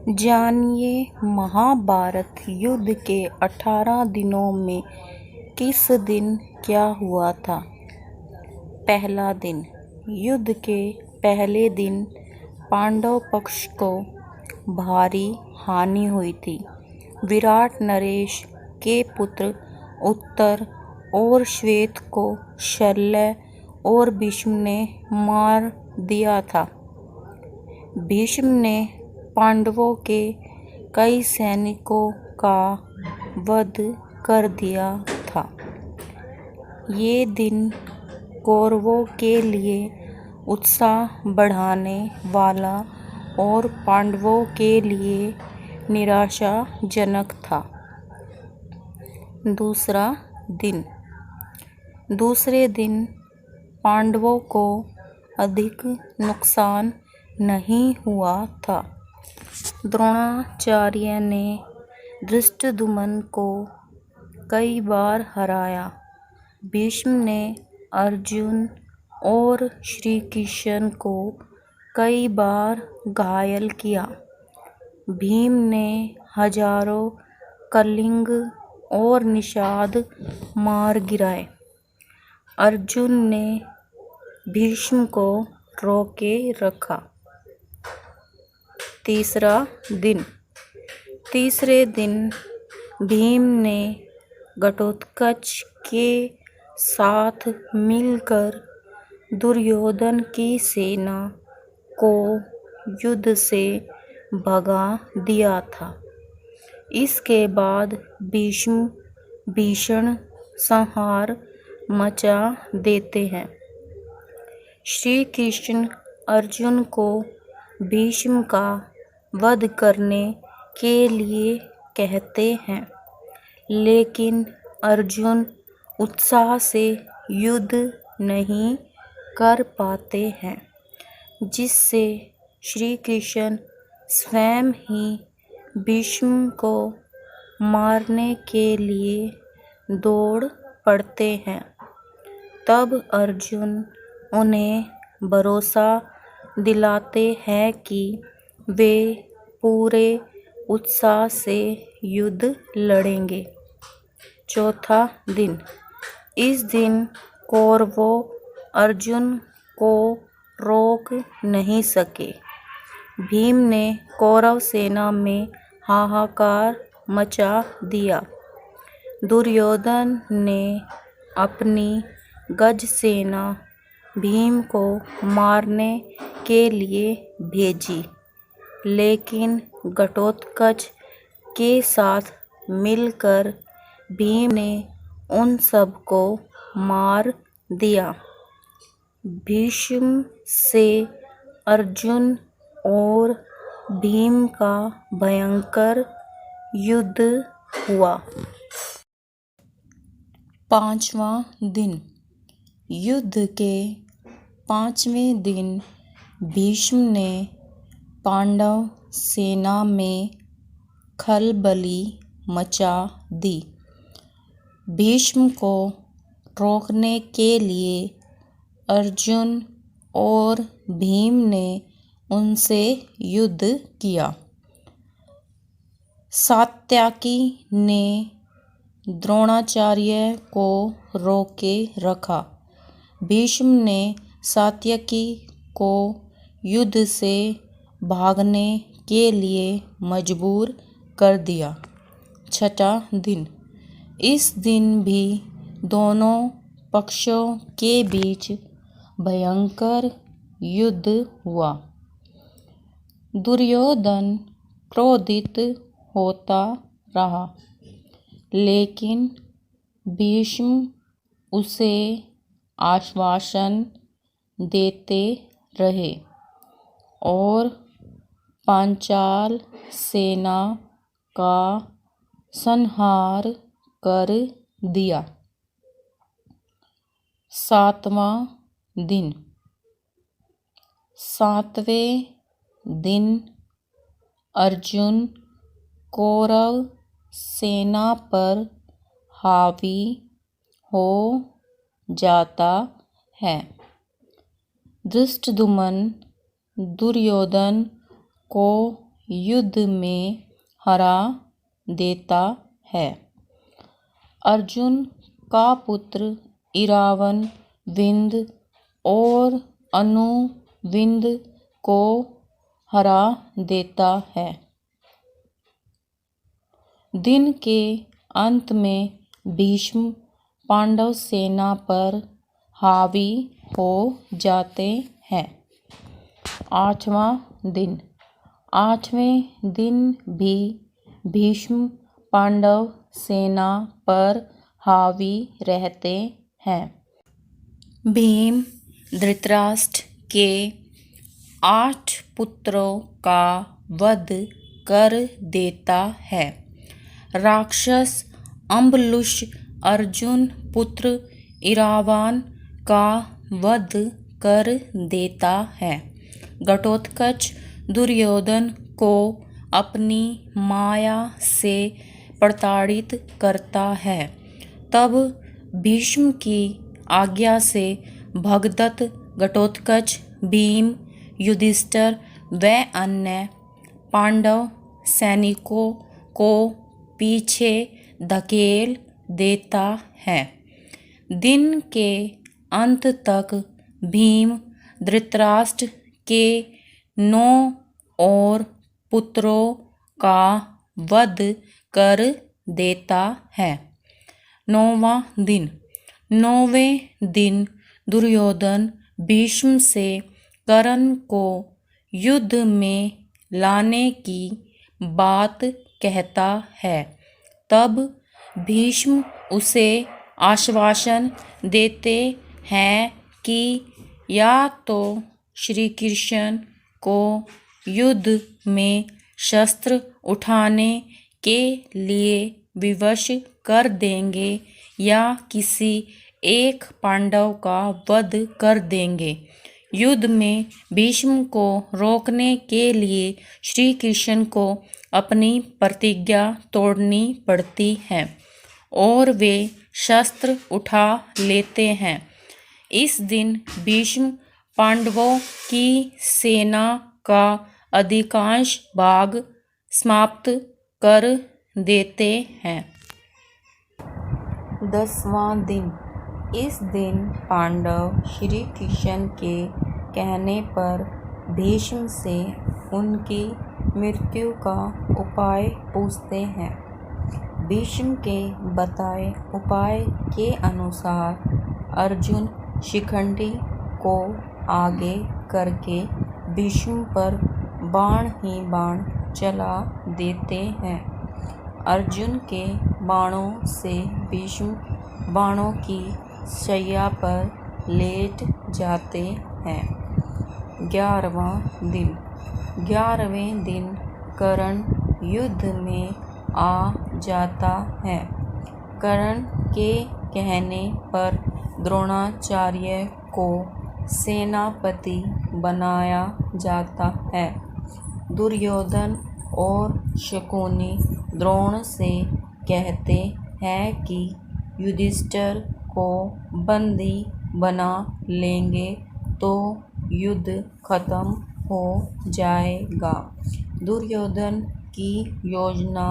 जानिए महाभारत युद्ध के 18 दिनों में किस दिन क्या हुआ था। पहला दिन। युद्ध के पहले दिन पांडव पक्ष को भारी हानि हुई थी। विराट नरेश के पुत्र उत्तर और श्वेत को शल्य और भीष्म ने मार दिया था। भीष्म ने पांडवों के कई सैनिकों का वध कर दिया था। ये दिन कौरवों के लिए उत्साह बढ़ाने वाला और पांडवों के लिए निराशाजनक था। दूसरा दिन। दूसरे दिन पांडवों को अधिक नुकसान नहीं हुआ था। द्रोणाचार्य ने धृष्टद्युम्न को कई बार हराया। भीष्म ने अर्जुन और श्री कृष्ण को कई बार घायल किया। भीम ने हजारों कलिंग और निषाद मार गिराए। अर्जुन ने भीष्म को रोके रखा। तीसरा दिन। तीसरे दिन भीम ने घटोत्कच के साथ मिलकर दुर्योधन की सेना को युद्ध से भगा दिया था। इसके बाद भीष्म भीषण संहार मचा देते हैं। श्री कृष्ण अर्जुन को भीष्म का वध करने के लिए कहते हैं, लेकिन अर्जुन उत्साह से युद्ध नहीं कर पाते हैं, जिससे श्री कृष्ण स्वयं ही भीष्म को मारने के लिए दौड़ पड़ते हैं। तब अर्जुन उन्हें भरोसा दिलाते हैं कि वे पूरे उत्साह से युद्ध लड़ेंगे। चौथा दिन। इस दिन कौरवों अर्जुन को रोक नहीं सके। भीम ने कौरव सेना में हाहाकार मचा दिया। दुर्योधन ने अपनी गज सेना भीम को मारने के लिए भेजी, लेकिन घटोत्कच के साथ मिलकर भीम ने उन सबको मार दिया। भीष्म से अर्जुन और भीम का भयंकर युद्ध हुआ। पांचवा दिन। युद्ध के पांचवें दिन भीष्म ने पांडव सेना में खलबली मचा दी। भीष्म को रोकने के लिए अर्जुन और भीम ने उनसे युद्ध किया। सात्यकी ने द्रोणाचार्य को रोके रखा। भीष्म ने सात्यकी को युद्ध से भागने के लिए मजबूर कर दिया। छठा दिन। इस दिन भी दोनों पक्षों के बीच भयंकर युद्ध हुआ। दुर्योधन क्रोधित होता रहा, लेकिन भीष्म उसे आश्वासन देते रहे और पांचाल सेना का संहार कर दिया। सातवां दिन। सातवें दिन अर्जुन कौरव सेना पर हावी हो जाता है। धृष्टद्युम्न दुर्योधन को युद्ध में हरा देता है। अर्जुन का पुत्र इरावन विंद और अनुविंद को हरा देता है। दिन के अंत में भीष्म पांडव सेना पर हावी हो जाते हैं। 8वां दिन। 8वें दिन भी भीष्म पांडव सेना पर हावी रहते हैं। भीम धृतराष्ट्र के 8 पुत्रों का वध कर देता है। राक्षस अम्बलुष अर्जुन पुत्र इरावान का वध कर देता है। घटोत्कच दुर्योधन को अपनी माया से प्रताड़ित करता है। तब भीष्म की आज्ञा से भगदत्त घटोत्कच भीम युधिष्ठिर व अन्य पांडव सैनिकों को पीछे धकेल देता है। दिन के अंत तक भीम धृतराष्ट्र के 9 और पुत्रों का वध कर देता है। 9वां दिन। 9वें दिन दुर्योधन भीष्म से कर्ण को युद्ध में लाने की बात कहता है। तब भीष्म उसे आश्वासन देते हैं कि या तो श्री कृष्ण को युद्ध में शस्त्र उठाने के लिए विवश कर देंगे या किसी एक पांडव का वध कर देंगे। युद्ध में भीष्म को रोकने के लिए श्री कृष्ण को अपनी प्रतिज्ञा तोड़नी पड़ती है और वे शस्त्र उठा लेते हैं। इस दिन भीष्म पांडवों की सेना का अधिकांश भाग समाप्त कर देते हैं। 10वां दिन। इस दिन पांडव श्री कृष्ण के कहने पर भीष्म से उनकी मृत्यु का उपाय पूछते हैं। भीष्म के बताए उपाय के अनुसार अर्जुन शिखंडी को आगे करके भीष्म पर बाण ही बाण चला देते हैं। अर्जुन के बाणों से भीष्म बाणों की शैया पर लेट जाते हैं। 11वां दिन। 11वें दिन कर्ण युद्ध में आ जाता है। कर्ण के कहने पर द्रोणाचार्य को सेनापति बनाया जाता है। दुर्योधन और शकुनी द्रोण से कहते हैं कि युधिष्ठिर को बंदी बना लेंगे तो युद्ध खत्म हो जाएगा। दुर्योधन की योजना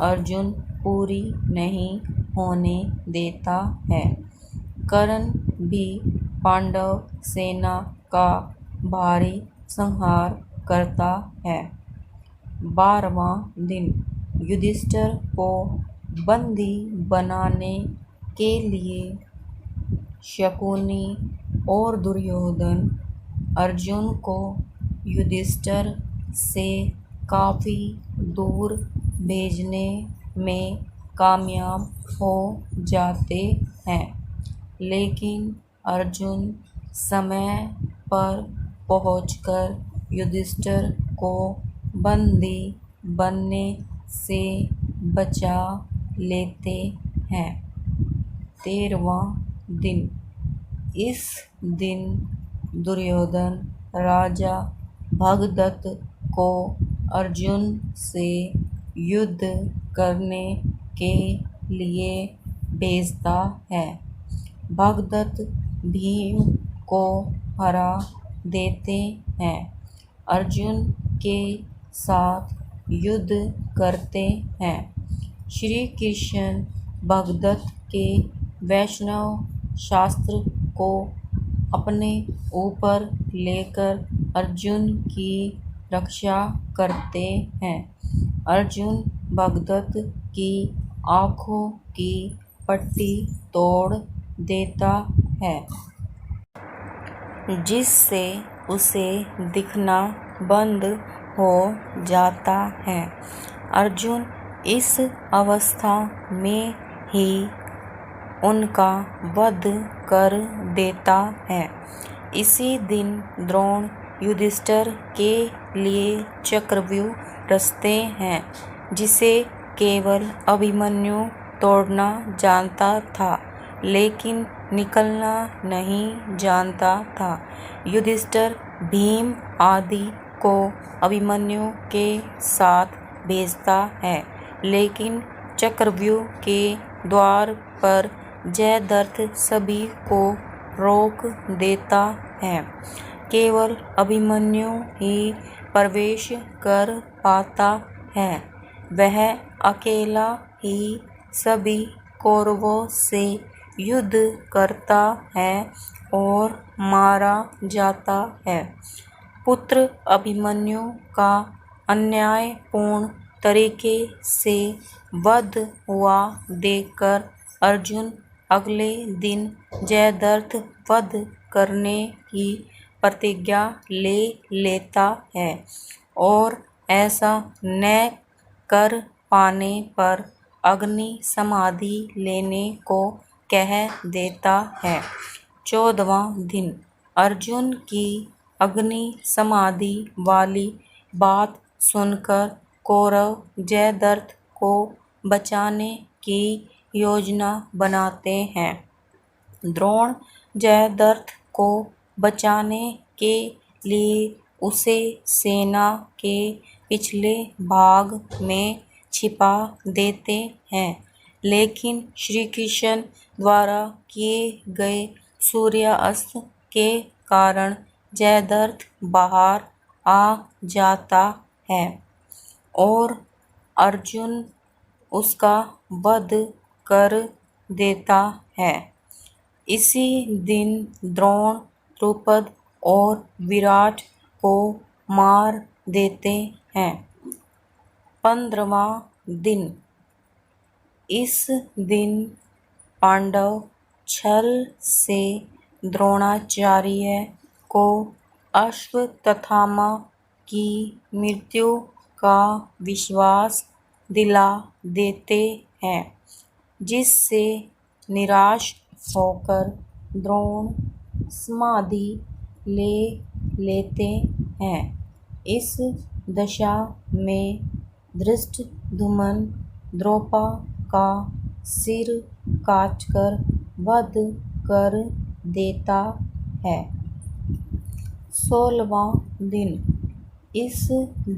अर्जुन पूरी नहीं होने देता है। कर्ण भी पांडव सेना का भारी संहार करता है। 12वां दिन। युधिष्ठिर को बंदी बनाने के लिए शकुनी और दुर्योधन अर्जुन को युधिष्ठिर से काफ़ी दूर भेजने में कामयाब हो जाते हैं, लेकिन अर्जुन समय पर पहुंचकर युधिष्ठिर को बंदी बनने से बचा लेते हैं। 13वां दिन। इस दिन दुर्योधन राजा भगदत्त को अर्जुन से युद्ध करने के लिए भेजता है। भगदत्त भीम को हरा देते हैं। अर्जुन के साथ युद्ध करते हैं। श्री कृष्ण भगदत्त के वैष्णव शास्त्र को अपने ऊपर लेकर अर्जुन की रक्षा करते हैं। अर्जुन भगदत्त की आँखों की पट्टी तोड़ देता है, जिससे उसे दिखना बंद हो जाता है। अर्जुन इस अवस्था में ही उनका वध कर देता है। इसी दिन द्रोण युधिष्ठिर के लिए चक्रव्यूह रचते हैं, जिसे केवल अभिमन्यु तोड़ना जानता था, लेकिन निकलना नहीं जानता था। युधिष्ठिर भीम आदि को अभिमन्यु के साथ भेजता है, लेकिन चक्रव्यूह के द्वार पर जयद्रथ सभी को रोक देता है। केवल अभिमन्यु ही प्रवेश कर पाता है। वह अकेला ही सभी कौरवों से युद्ध करता है और मारा जाता है। पुत्र अभिमन्यु का अन्यायपूर्ण तरीके से वध हुआ देखकर अर्जुन अगले दिन जयद्रथ वध करने की प्रतिज्ञा ले लेता है और ऐसा न कर पाने पर अग्नि समाधि लेने को कह देता है। 14वां दिन अर्जुन की अग्नि समाधि वाली बात सुनकर कौरव जयद्रथ को बचाने की योजना बनाते हैं। द्रोण जयद्रथ को बचाने के लिए उसे सेना के पिछले भाग में छिपा देते हैं, लेकिन श्री कृष्ण द्वारा किए गए सूर्यास्त के कारण जयद्रथ बाहर आ जाता है और अर्जुन उसका वध कर देता है। इसी दिन द्रोण द्रुपद और विराट को मार देते हैं। 15वां दिन इस दिन पांडव छल से द्रोणाचार्य को अश्वत्थामा की मृत्यु का विश्वास दिला देते हैं, जिससे निराश होकर द्रोण समाधि ले लेते हैं। इस दशा में धृष्टद्युम्न द्रौपदी का सिर काटकर वध कर देता है। 16वां दिन इस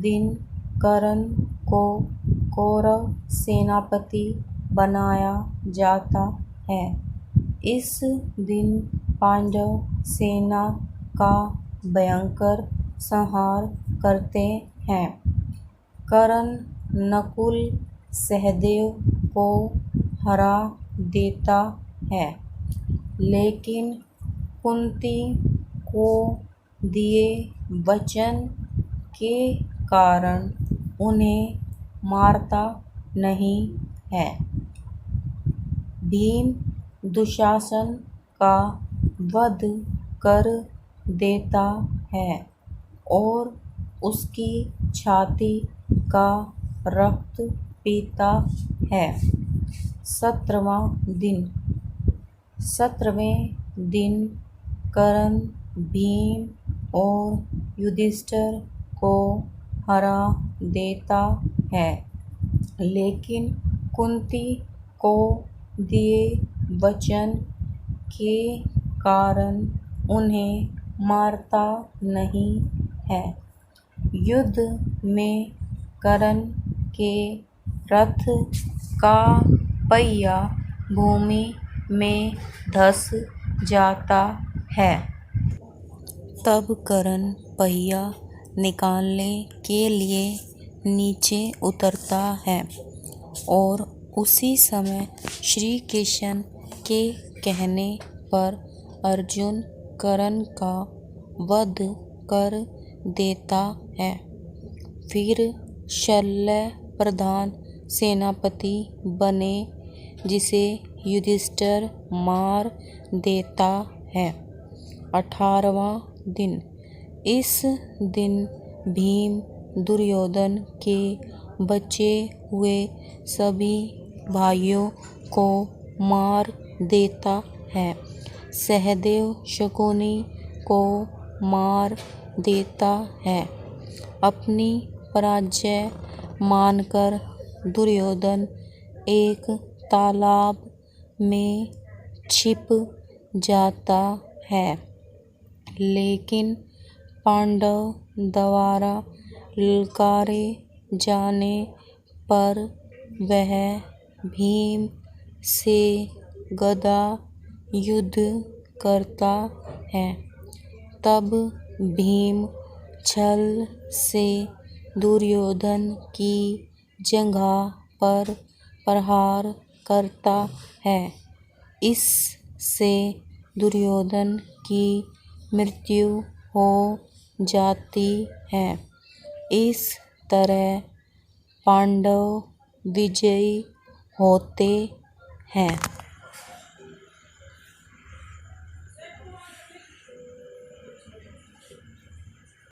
दिन कर्ण को कौरव सेनापति बनाया जाता है। इस दिन पांडव सेना का भयंकर संहार करते हैं। कर्ण नकुल सहदेव को हरा देता है, लेकिन कुंती को दिए वचन के कारण उन्हें मारता नहीं है। भीम दुशासन का वध कर देता है और उसकी छाती का रक्त पीता है। 17वां दिन 17वें दिन कर्ण भीम और युधिष्ठिर को हरा देता है, लेकिन कुंती को दिए वचन के कारण उन्हें मारता नहीं है। युद्ध में कर्ण के रथ का पहिया भूमि में धंस जाता है। तब कर्ण पहिया निकालने के लिए नीचे उतरता है और उसी समय श्री कृष्ण के कहने पर अर्जुन कर्ण का वध कर देता है। फिर शल्य प्रधान सेनापति बने जिसे युधिष्ठिर मार देता है। 18वां दिन। इस दिन भीम दुर्योधन के बचे हुए सभी भाइयों को मार देता है। सहदेव शकुनी को मार देता है। अपनी पराजय मानकर दुर्योधन एक तालाब में छिप जाता है, लेकिन पांडव द्वारा ललकारे जाने पर वह भीम से गदा युद्ध करता है। तब भीम छल से दुर्योधन की जंघा पर प्रहार करता है। इससे दुर्योधन की मृत्यु हो जाती है। इस तरह पांडव विजयी होते हैं।